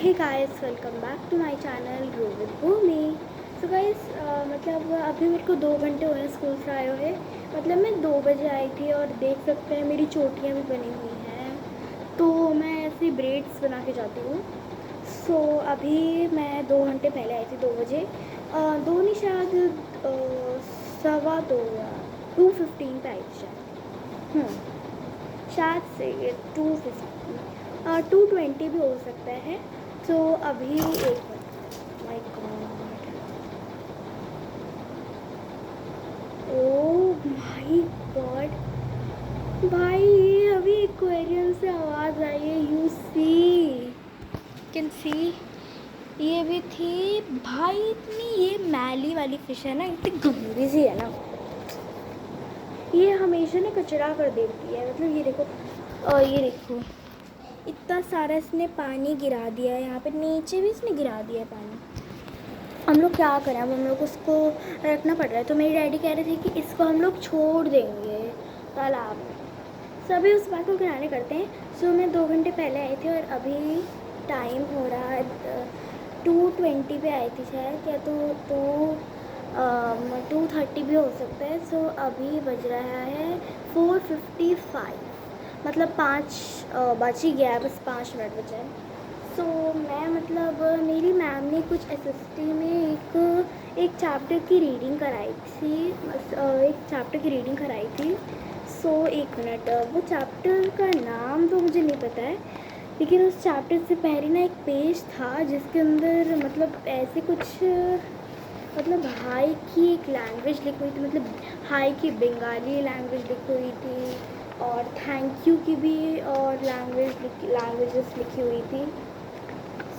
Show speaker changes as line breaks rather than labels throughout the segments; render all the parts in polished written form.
Hey guys, welcome back to my channel रो with Bhumi. So guys, मतलब अभी मेरे को 2 घंटे हुए स्कूल से आए हुए। मतलब मैं 2 बजे आई थी और देख सकते हैं मेरी चोटियाँ भी बनी हुई हैं। तो मैं ऐसे ब्रेड्स बना के जाती हूँ। सो अभी मैं 2 घंटे पहले आई थी, 2 बजे। दो नहीं, शायद 2:15 या 2:15 पे आई थी शायद। शायद से 2:50, 2:20 भी हो सकता है। तो अभी एक minute, my God, oh my God भाई, ये अभी एक्वेरियम से आवाज़ आई है। यू सी, कैन सी, ये भी थी भाई। इतनी ये मैली वाली फिश है ना, इतनी गंदी सी है ना, ये हमेशा ना कचरा कर देती है। मतलब ये देखो, ये देखो, इतना सारा इसने पानी गिरा दिया है। यहाँ पे नीचे भी इसने गिरा दिया है पानी। हम लोग क्या करें, अब हम लोग उसको रखना पड़ रहा है। तो मेरी डैडी कह रहे थे कि इसको हम लोग छोड़ देंगे तालाब में। सभी उस बात को किनारे करते हैं। सो मैं 2 घंटे पहले आई थी और अभी टाइम हो रहा है 2:20 पे आई थी शायद, या तो 2:30 भी हो सकता है। सो अभी बज रहा है 4:55, मतलब 5 बज ही गया है, बस 5 मिनट बचे हैं। सो मैं, मतलब मेरी मैम ने कुछ एसएसटी में एक चैप्टर की रीडिंग कराई थी। एक चैप्टर की रीडिंग कराई थी। सो एक मिनट, वो चैप्टर का नाम तो मुझे नहीं पता है, लेकिन उस चैप्टर से पहले ना एक पेज था जिसके अंदर मतलब ऐसे कुछ, मतलब हाई की एक लैंग्वेज लिखी हुई थी। मतलब हाई की बंगाली लैंग्वेज लिखी हुई थी और थैंक यू की भी और लैंग्वेजेस लिखी हुई थी।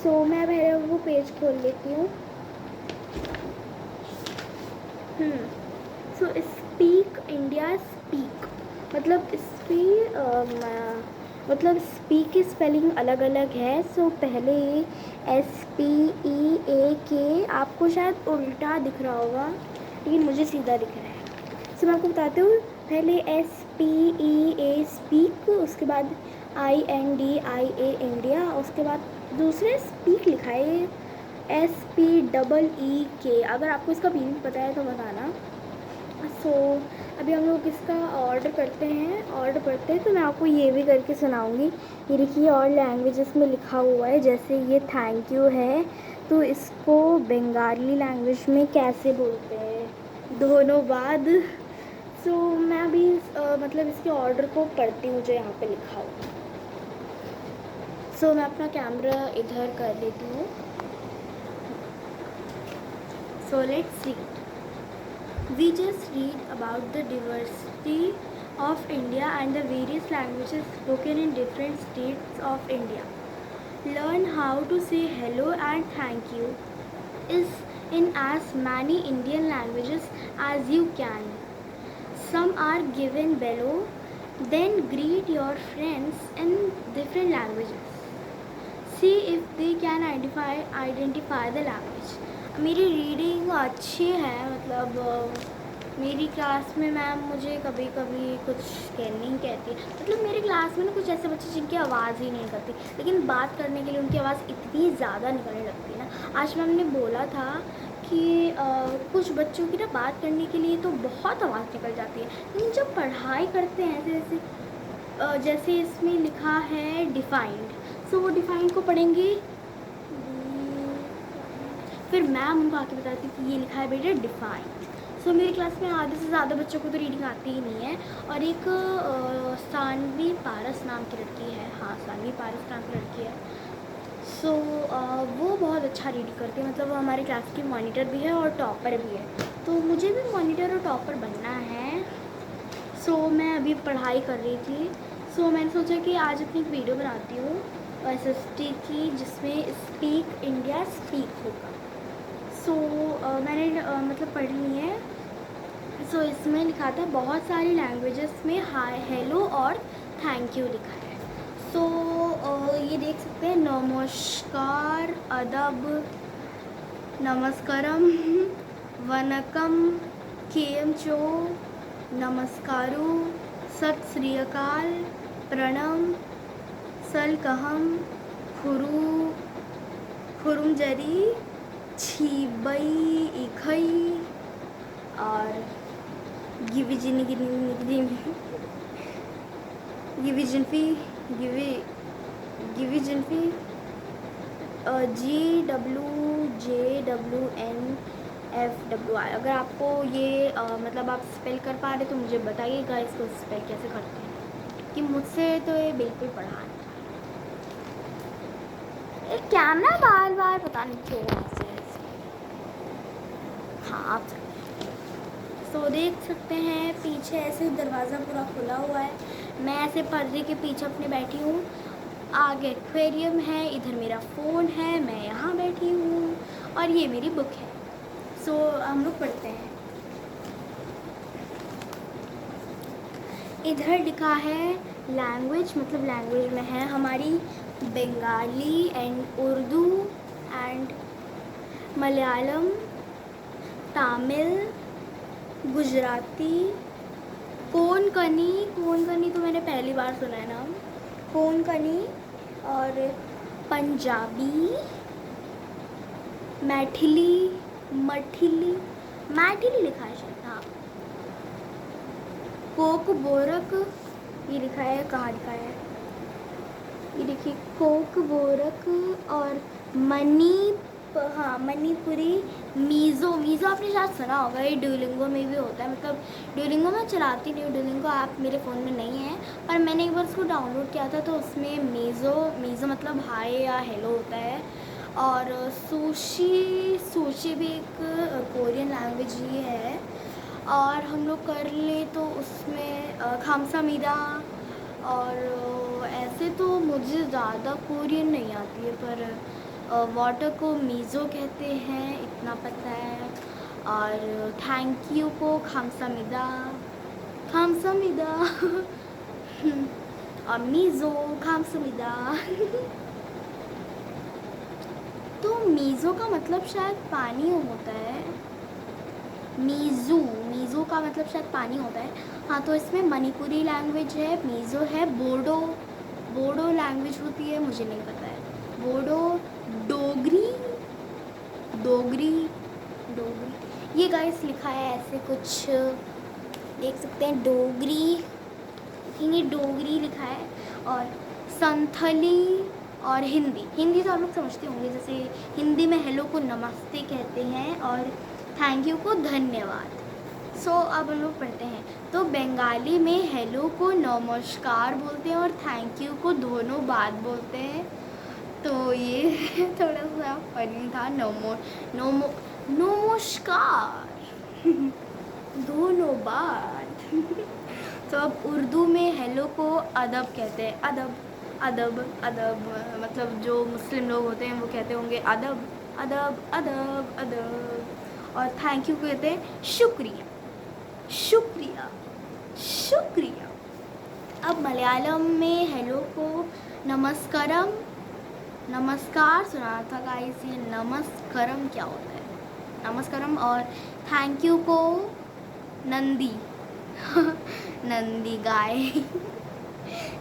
सो मैं पहले वो पेज खोल लेती हूँ। सो स्पीक इंडिया, स्पीक मतलब मतलब स्पीक की स्पेलिंग अलग अलग है। सो पहले SPEAK, आपको शायद उल्टा दिख रहा होगा लेकिन मुझे सीधा दिख रहा है। सो मैं आपको बताती हूँ। पहले SPEA, स्पीक, उसके बाद INDIA, इंडिया, उसके बाद दूसरे स्पीक लिखा है SPEEK। अगर आपको इसका मीनिंग पता है तो बताना। सो अभी हम लोग इसका ऑर्डर करते हैं तो मैं आपको ये भी करके सुनाऊंगी। ये देखिए, और लैंग्वेजेस में लिखा हुआ है। जैसे ये थैंक यू है तो इसको बंगाली लैंग्वेज में कैसे बोलते हैं, दोनों बाद। सो मैं अभी मतलब इसके ऑर्डर को पढ़ती हूँ जो यहाँ पे लिखा हुआ। सो मैं अपना कैमरा इधर कर लेती हूँ। So let's read. We just read about the diversity of India and the various languages spoken in different states of India. Learn how to say hello and thank you is in as many Indian languages as you can. Some are given below. Then greet your friends in different languages. See if they can identify the language. मेरी reading अच्छी है। मतलब मेरी class में ma'am मुझे कभी कभी कुछ नहीं कहती। मतलब मेरी क्लास में ना कुछ ऐसे बच्चे जिनकी आवाज़ ही नहीं करती, लेकिन बात करने के लिए उनकी आवाज़ इतनी ज़्यादा निकलने लगती है ना। आज मैम ने बोला था कि कुछ बच्चों की ना बात करने के लिए तो बहुत आवाज़ निकल जाती है, लेकिन जब पढ़ाई करते हैं ऐसे जैसे इसमें लिखा है डिफाइंड, सो वो डिफाइंड को पढ़ेंगे। फिर मैम उनको आके बताती कि ये लिखा है बेटा डिफाइंड। सो मेरी क्लास में आधे से ज़्यादा बच्चों को तो रीडिंग आती ही नहीं है। और एक सानवी पारस नाम की लड़की है, हाँ सानवी पारस नाम की लड़की है। सो वो बहुत अच्छा रीडिंग करती है। मतलब वो हमारी क्लास की मॉनिटर भी है और टॉपर भी है। तो मुझे भी मॉनिटर और टॉपर बनना है। सो मैं अभी पढ़ाई कर रही थी। सो मैंने सोचा कि आज अपनी एक वीडियो बनाती हूँ SST की, जिसमें स्पीक इंडिया, स्पीक होगा। सो मैंने मतलब पढ़ ली है। सो इसमें लिखा था बहुत सारी लैंग्वेजेस में हाय, हेलो और थैंक यू लिखा है। सो ये देख सकते हैं, नमस्कार, अदब, नमस्कारम, वनकम, केमचो, नमस्कारू, सत श्री अकाल, प्रणम, सलकहम, खुरू, खुरुमजरी, छिबई, इखई और गिविजिनी गिविजिनफी गिविजिनफी GWJWNFWI। अगर आपको ये मतलब आप स्पेल कर पा रहे तो मुझे बताइएगा इसको स्पेल कैसे करते हैं, कि मुझसे तो ये बिल्कुल पढ़ा नहीं। ये कैमरा बार बार पता नहीं क्यों ऐसे। हाँ आप तो देख सकते हैं पीछे ऐसे दरवाज़ा पूरा खुला हुआ है। मैं ऐसे पर्दे के पीछे अपने बैठी हूँ। आगे एक्वेरियम है, इधर मेरा फ़ोन है, मैं यहाँ बैठी हूँ और ये मेरी बुक है। सो हम लोग पढ़ते हैं। इधर लिखा है लैंग्वेज, मतलब लैंग्वेज में है हमारी बंगाली एंड उर्दू एंड मलयालम, तमिल, गुजराती, कोंकणी तो मैंने पहली बार सुना है नाम, कोंकणी और पंजाबी, मैथिली लिखा है शायद, हाँ। कोकबोरक ये लिखा है, कहाँ लिखा है ये देखिए, कोकबोरक और मणिपुरी, मीज़ो आपने शायद सुना होगा, ये ड्यूलिंगो में भी होता है। मतलब ड्यूलिंगो में चलाती नहीं हूँ, ड्यूलिंगो ऐप मेरे फ़ोन में नहीं है, पर मैंने एक बार उसको डाउनलोड किया था तो उसमें मीज़ो मतलब हाय या हेलो होता है। और सुशी भी एक कोरियन लैंग्वेज ही है। और हम लोग कर ले तो उसमें खामसामीदा, और ऐसे तो मुझे ज़्यादा कोरियन नहीं आती है, पर वाटर को मीज़ो कहते हैं इतना पता है। और थैंक यू को खामसामीदा और मीज़ो खामसामीदा तो मीज़ो का मतलब शायद पानी होता है। मीज़ो का मतलब शायद पानी होता है, हाँ। तो इसमें मणिपुरी लैंग्वेज है, मीज़ो है, बोडो लैंग्वेज होती है, मुझे नहीं पता है। बोडो, डोगरी ये गाइस लिखा है ऐसे कुछ, देख सकते हैं डोगरी लिखा है। और संथली और हिंदी तो आप लोग समझते होंगे, जैसे हिंदी में हेलो को नमस्ते कहते हैं और थैंक यू को धन्यवाद। सो अब हम लोग पढ़ते हैं। तो बंगाली में हेलो को नमस्कार बोलते हैं और थैंक यू को दोनों बात बोलते हैं। तो ये थोड़ा सा फनी था, नमस्कार दोनों बात। तो अब उर्दू में हेलो को अदब कहते हैं, अदब मतलब जो मुस्लिम लोग होते हैं वो कहते होंगे अदब। और थैंक यू कहते हैं शुक्रिया। अब मलयालम में हेलो को नमस्कार सुना था गाइस, ये नमस्कारम क्या होता है, नमस्कारम। और थैंक यू को नंदी गाय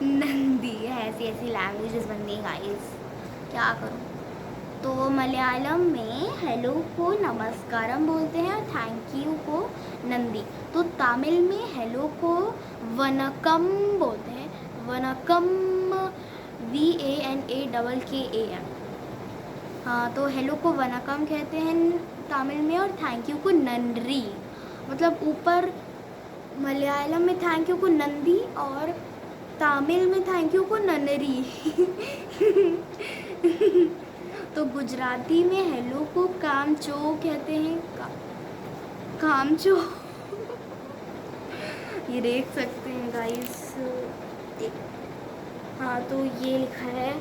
नंदी है। ऐसी लैंग्वेजेस बनती हैं गाइस, क्या करूँ। तो मलयालम में हेलो को नमस्कारम बोलते हैं और थैंक यू को नंदी। तो तमिल में हेलो को वनकम बोलते हैं, वनकम VANAKKAM। हाँ, तो हेलो को वनकम कहते हैं तमिल में और थैंक यू को नंद्री। मतलब ऊपर मलयालम में थैंक यू को नंदी और तमिल में थैंक यू को ननरी। तो गुजराती में हेलो को कामचो कहते हैं, कामचो। ये देख सकते हैं गाइस, हाँ। तो ये लिखा है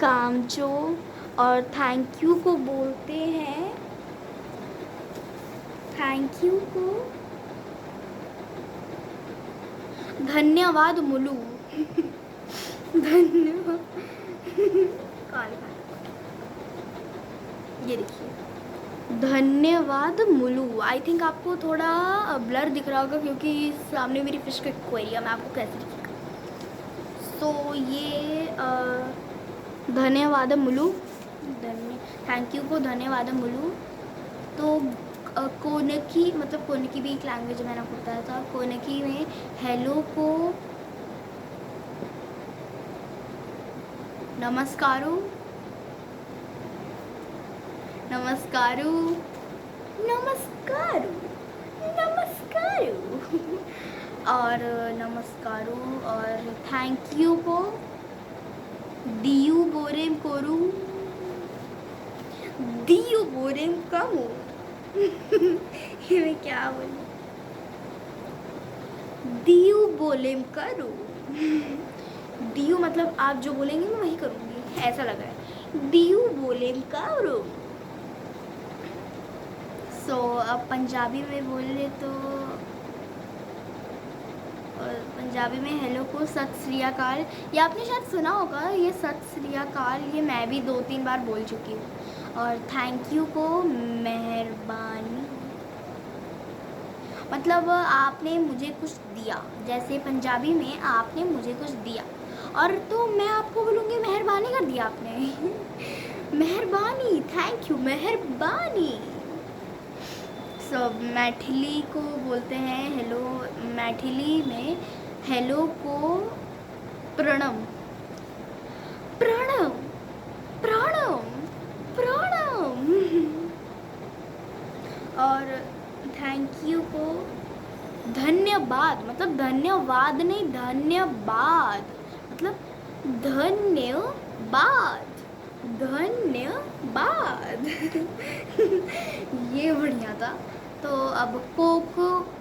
कामचो। और थैंक यू को बोलते हैं, थैंक यू को धन्यवाद मुलू। धन्यवाद ये देखिए, धन्यवाद मुलू। आई थिंक आपको थोड़ा ब्लर दिख रहा होगा क्योंकि सामने मेरी फिश का एक्वेरियम है, आपको कैसे दिखेगा। तो ये धन्यवाद मुलू, थैंक यू को धन्यवाद मुलू। तो कोनकी मतलब कोनकी भी एक लैंग्वेज मैंने आपको बताया था। कोनकी में हेलो को नमस्कारू, नमस्कारू, नमस्कारू, नमस्कारू और नमस्कारू। और थैंक यू को दियू बोरेम कोरू, दियू बोरेम कमो ये मैं क्या बोलूं, दियू बोलेम करो। दियू मतलब आप जो बोलेंगे मैं वही करूँगी, ऐसा लग रहा है। दियू बोलेम करो। सो अब पंजाबी में बोले तो पंजाबी में हेलो को सत श्री अकाल, ये आपने शायद सुना होगा। ये सत श्री अकाल ये मैं भी 2-3 बार बोल चुकी हूँ। और थैंक यू को मेहरबानी, मतलब आपने मुझे कुछ दिया, जैसे पंजाबी में आपने मुझे कुछ दिया, और तो मैं आपको बोलूँगी मेहरबानी कर दिया आपने मेहरबानी, थैंक यू, मेहरबानी। सो मैथिली को बोलते हैं हेलो, मैथिली में हेलो को प्रणम, प्रणम, प्रणम, प्रणम। और थैंक यू को धन्यवाद, मतलब धन्यवाद नहीं, धन्यवाद मतलब धन्यवाद, धन्यवाद ये बढ़िया था। तो अब कोक,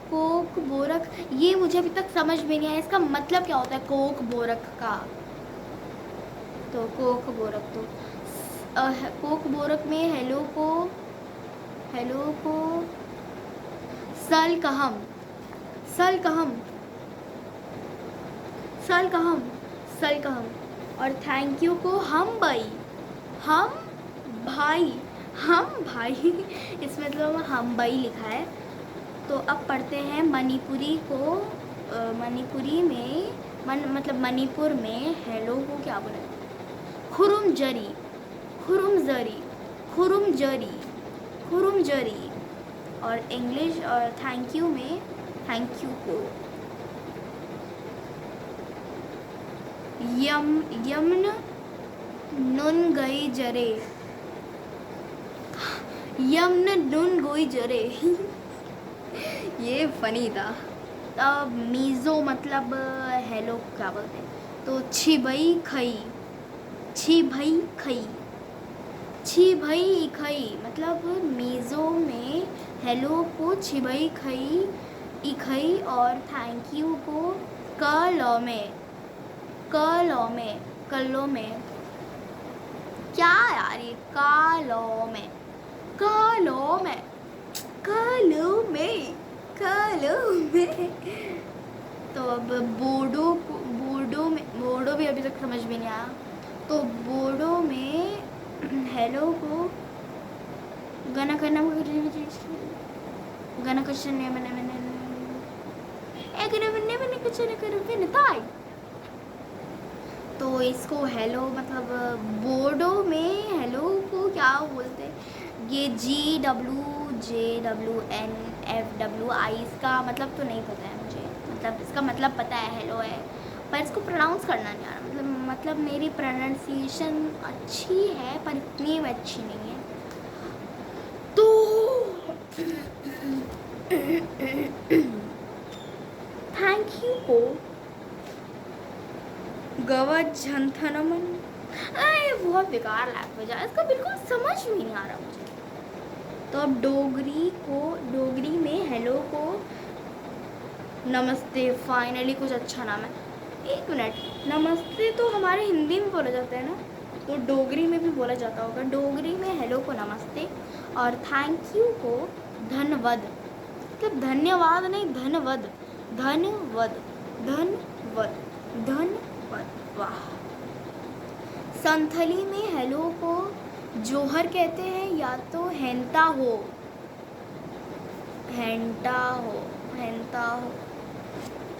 कोक बोरक, ये मुझे अभी तक समझ में नहीं आया इसका मतलब क्या होता है कोक बोरक का। तो कोक बोरक, तो कोक बोरक में हेलो को सल कहम, सल कहम, सल कहम, सल कहम। और थैंक यू को हम भाई, हम भाई, हम भाई इसमें मतलब हम भाई लिखा है। तो अब पढ़ते हैं मणिपुरी को। मणिपुरी में मतलब मणिपुर में हेलो को क्या बोला, खुरुम जरी, खुरुम जरी, खुरुम जरी, खुरुम जरी। और इंग्लिश और थैंक यू में थैंक यू को यमन नुन गई जरे, यमन नुन गोई जरे ये फनी था। तब मीज़ो मतलब हेलो क्या बोलते हैं, तो छिबई खई, छिबई खई, छिबई खई मतलब मीज़ो में हेलो को छिबई खई, इखई। और थैंक यू को कलो में, कलो में, कलो में, क्या यार ये कालो में, कालो में, कालो में, कालो में। तो अब बोडो, बोडो में, बोडो भी अभी तक समझ में नहीं आया। तो बोडो में हेलो को गाना करना, गाना कुछ नहीं मैंने ताई। तो इसको हेलो मतलब बोडो में हेलो को क्या बोलते हैं, ये GWJWNFWI, इसका मतलब तो नहीं पता है मुझे, मतलब इसका मतलब पता है हेलो है, पर इसको प्रोनाउंस करना नहीं आ रहा। मतलब मेरी प्रोनाउंसिएशन अच्छी है पर इतनी भी अच्छी नहीं है। तो थैंक यू को गवजंथनमन, ये बहुत बेकार लैंग्वेज है, इसका बिल्कुल समझ में नहीं आ रहा मुझे। तो अब डोगरी को, डोगरी में हेलो को नमस्ते, फाइनली कुछ अच्छा नाम है। एक मिनट, नमस्ते तो हमारे हिंदी में बोला जाता है ना, तो डोगरी में भी बोला जाता होगा। डोगरी में हेलो को नमस्ते और थैंक यू को धन्यवाद, मतलब धन्यवाद नहीं धन्यवाद, धन्यवाद, धन्यवाद, धन्यवाद। वाह। संथली में हेलो को जोहर कहते हैं या तो हेंता हो, हेंटा हो, हेंता हो,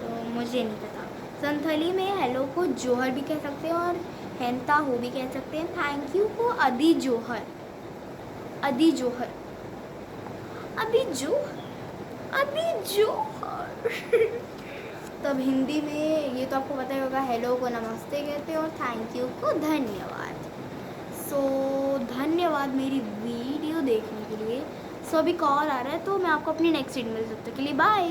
तो मुझे नहीं पता। संथली में हेलो को जोहर भी कह सकते हैं और हेंता हो भी कह सकते हैं। थैंक यू को अदी जोहर, अदी जोहर, अभी जोहर। तो अब हिंदी में ये तो आपको पता ही होगा, हेलो को नमस्ते कहते हैं और थैंक यू को धन्यवाद। सो धन्यवाद मेरी वीडियो देखने के लिए। सो अभी कॉल आ रहा है तो मैं आपको अपनी नेक्स्ट वीडियो में, तब तक के लिए बाय।